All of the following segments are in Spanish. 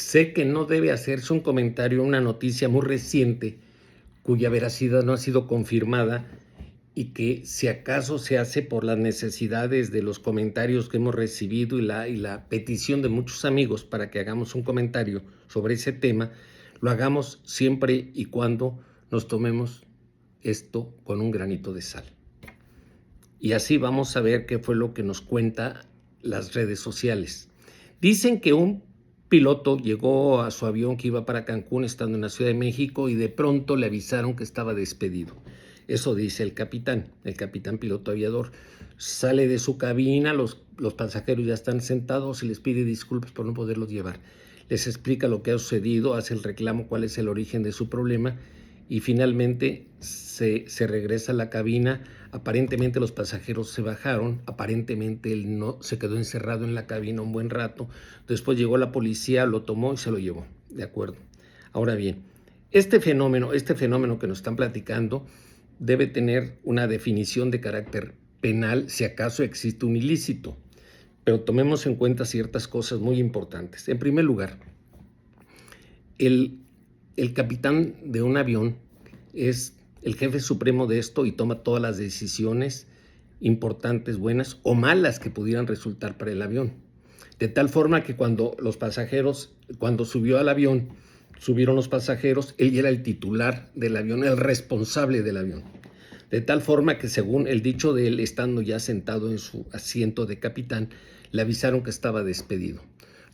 sé que no debe hacerse un comentario a una noticia muy reciente cuya veracidad no ha sido confirmada y que si acaso se hace por las necesidades de los comentarios que hemos recibido y la petición de muchos amigos para que hagamos un comentario sobre ese tema, lo hagamos siempre y cuando nos tomemos esto con un granito de sal. Y así vamos a ver qué fue lo que nos cuenta las redes sociales. Dicen que un piloto llegó a su avión que iba para Cancún estando en la Ciudad de México y de pronto le avisaron que estaba despedido. Eso dice el capitán piloto aviador. Sale de su cabina, los pasajeros ya están sentados y les pide disculpas por no poderlos llevar. Les explica lo que ha sucedido, hace el reclamo, cuál es el origen de su problema y finalmente se regresa a la cabina. Aparentemente los pasajeros se bajaron, aparentemente él no se quedó encerrado en la cabina un buen rato. Después llegó la policía, lo tomó y se lo llevó. De acuerdo. Ahora bien, este fenómeno que nos están platicando debe tener una definición de carácter penal si acaso existe un ilícito. Pero tomemos en cuenta ciertas cosas muy importantes. En primer lugar, el capitán de un avión es el jefe supremo de esto y toma todas las decisiones importantes, buenas o malas que pudieran resultar para el avión. De tal forma que cuando subió al avión, subieron los pasajeros, él era el titular del avión, el responsable del avión. De tal forma que según el dicho de él, estando ya sentado en su asiento de capitán, le avisaron que estaba despedido.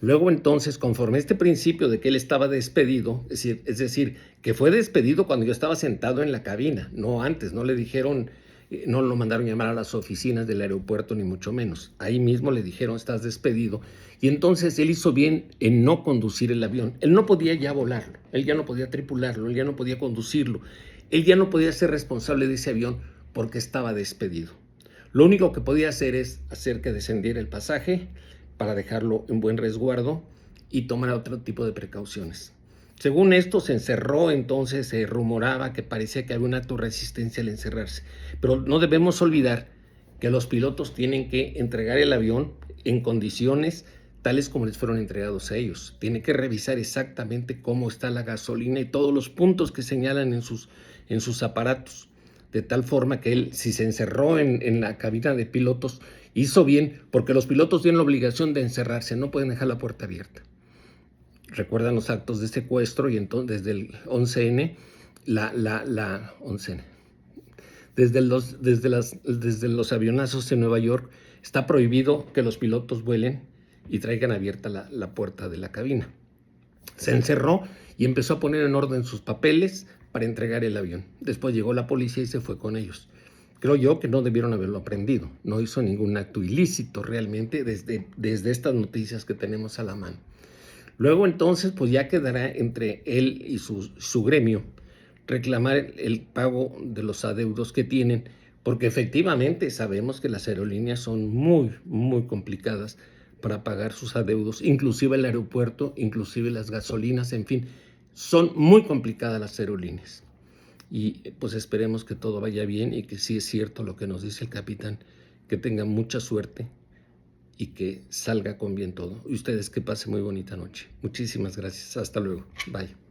Luego entonces, conforme a este principio de que él estaba despedido, es decir, que fue despedido cuando yo estaba sentado en la cabina, no antes, no le dijeron, no lo mandaron llamar a las oficinas del aeropuerto ni mucho menos. Ahí mismo le dijeron, estás despedido. Y entonces él hizo bien en no conducir el avión. Él no podía ya volarlo, él ya no podía tripularlo, él ya no podía conducirlo, él ya no podía ser responsable de ese avión porque estaba despedido. Lo único que podía hacer es hacer que descendiera el pasaje para dejarlo en buen resguardo y tomar otro tipo de precauciones. Según esto, se encerró, entonces se rumoraba que parecía que había un acto de resistencia al encerrarse. Pero no debemos olvidar que los pilotos tienen que entregar el avión en condiciones tales como les fueron entregados a ellos. Tienen que revisar exactamente cómo está la gasolina y todos los puntos que señalan en sus aparatos. De tal forma que él, si se encerró en la cabina de pilotos, hizo bien, porque los pilotos tienen la obligación de encerrarse, no pueden dejar la puerta abierta. Recuerdan los actos de secuestro y entonces desde el 11N, desde los avionazos en Nueva York, está prohibido que los pilotos vuelen y traigan abierta la puerta de la cabina. Se encerró y empezó a poner en orden sus papeles para entregar el avión. Después llegó la policía y se fue con ellos. Creo yo que no debieron haberlo aprendido. No hizo ningún acto ilícito realmente desde estas noticias que tenemos a la mano. Luego entonces pues ya quedará entre él y su gremio reclamar el pago de los adeudos que tienen, porque efectivamente sabemos que las aerolíneas son muy, muy complicadas para pagar sus adeudos, inclusive el aeropuerto, inclusive las gasolinas, en fin, son muy complicadas las aerolíneas. Y pues esperemos que todo vaya bien y que sí es cierto lo que nos dice el capitán, que tenga mucha suerte y que salga con bien todo. Y ustedes que pasen muy bonita noche. Muchísimas gracias. Hasta luego. Bye.